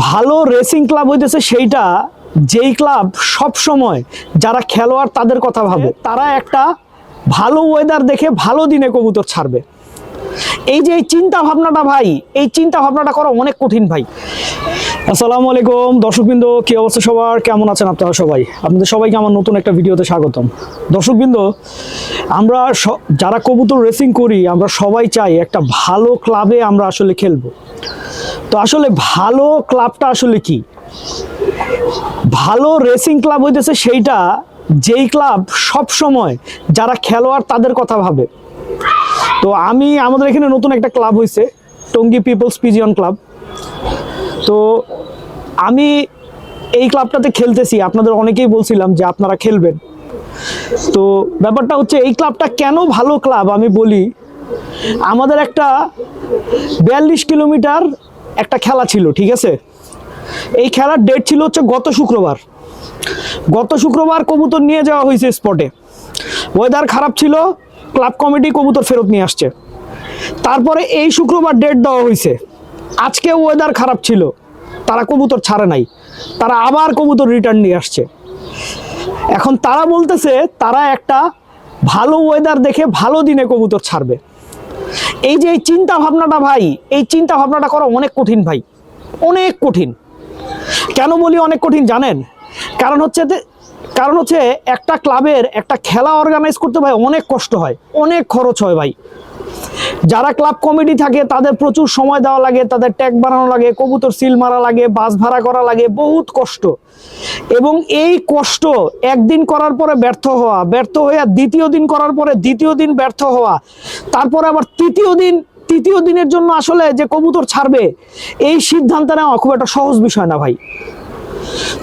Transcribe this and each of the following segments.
ভালো racing club হইতেছে সেইটা যেই ক্লাব সব সময় যারা খেলোয়াড় তাদের কথা ভাবে, তারা একটা ভালো ওয়েদার দেখে ভালো দিনে কবুতর ছাড়বে। এই যে এই চিন্তা ভাবনাটা ভাই, এই চিন্তা ভাবনাটা করা অনেক কঠিন ভাই। আসসালামু আলাইকুম দর্শকবৃন্দ, কি অবস্থা সবার, কেমন আছেন আপনারা সবাই? আপনাদের সবাইকে আমার নতুন একটা ভিডিওতে স্বাগতম। দর্শকবৃন্দ, আমরা যারা কবুতর রেসিং করি আমরা সবাই চাই একটা ভালো ক্লাবে আমরা আসলে খেলবো। তো আসলে ভালো ক্লাবটা আসলে কি? ভালো রেসিং ক্লাব হইতেছে সেইটা যেই ক্লাব সব সময় যারা খেলোয়াড় তাদের কথা ভাবে। তো আমাদের এখানে নতুন একটা ক্লাব হয়েছে, টঙ্গী পিপলস পিজিয়ন ক্লাব। তো আমি এই ক্লাবটাতে খেলতেছি, আপনাদের অনেকেই বলছিলাম যে আপনারা খেলবেন। তো ব্যাপারটা হচ্ছে এই ক্লাবটা কেন ভালো ক্লাব আমি বলি। আমাদের একটা 42 কিলোমিটার একটা খেলা ছিল, ঠিক আছে? এই খেলার ডেট ছিল হচ্ছে গত শুক্রবার কবুতর নিয়ে যাওয়া হয়েছে স্পটে। ওয়েদার খারাপ ছিল, ক্লাব কমিটি কবুতর ফেরত নিয়ে আসছে। তারপরে এই শুক্রবার ডেট দেওয়া হয়েছে, আজকে ওয়েদার খারাপ ছিল, তারা কবুতর ছাড়ে নাই, তারা আবার কবুতর রিটার্ন নিয়ে আসছে। এখন তারা বলতেছে তারা একটা ভালো ওয়েদার দেখে ভালো দিনে কবুতর ছাড়বে। এই যে এই চিন্তা ভাবনাটা ভাই, এই চিন্তা ভাবনাটা করা অনেক কঠিন ভাই, অনেক কঠিন। কেন বলি অনেক কঠিন জানেন? কারণ হচ্ছে একটা ক্লাবের একটা খেলা অর্গানাইজ করতে ভাই অনেক কষ্ট হয়, অনেক খরচ হয় ভাই। যারা ক্লাব কমিটি থাকে তাদের প্রচুর সময় দেওয়া লাগে, তাদের ট্যাগ বানানো লাগে, কবুতর সিল মারা লাগে, বাস ভাড়া করা লাগে, বহুত কষ্ট। এবং এই কষ্ট একদিন করার পরে ব্যর্থ হয়ে দ্বিতীয় দিন করার পরে দ্বিতীয় দিন ব্যর্থ হওয়া, তারপরে আবার তৃতীয় দিনের জন্য আসলে যে কবুতর ছাড়বে এই সিদ্ধান্ত নেওয়া খুব একটা সহজ বিষয় না ভাই।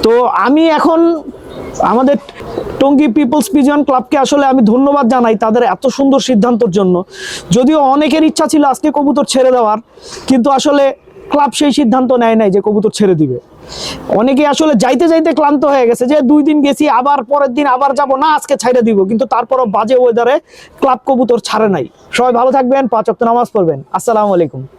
তো আমি এখন আমাদের টঙ্গী পিপলস পিজিয়ন ক্লাবকে আসলে আমি ধন্যবাদ জানাই তাদের এত সুন্দর সিদ্ধান্তের জন্য। যদিও অনেকের ইচ্ছা ছিল আজকে কবুতর ছেড়ে দেওয়ার, কিন্তু আসলে ক্লাব সেই সিদ্ধান্ত নেয় নাই যে কবুতর ছেড়ে দিবে। অনেকে আসলে যাইতে যাইতে ক্লান্ত হয়ে গেছে যে 2 দিন গেছি, আবার পরের দিন আবার যাব না, আজকে ছেড়ে দিব। কিন্তু তারপরও বাজে ওয়েদারে ক্লাব কবুতর ছাড়ে নাই। সবাই ভালো থাকবেন, 5 ওয়াক্ত নামাজ পড়বেন। আসসালামু আলাইকুম।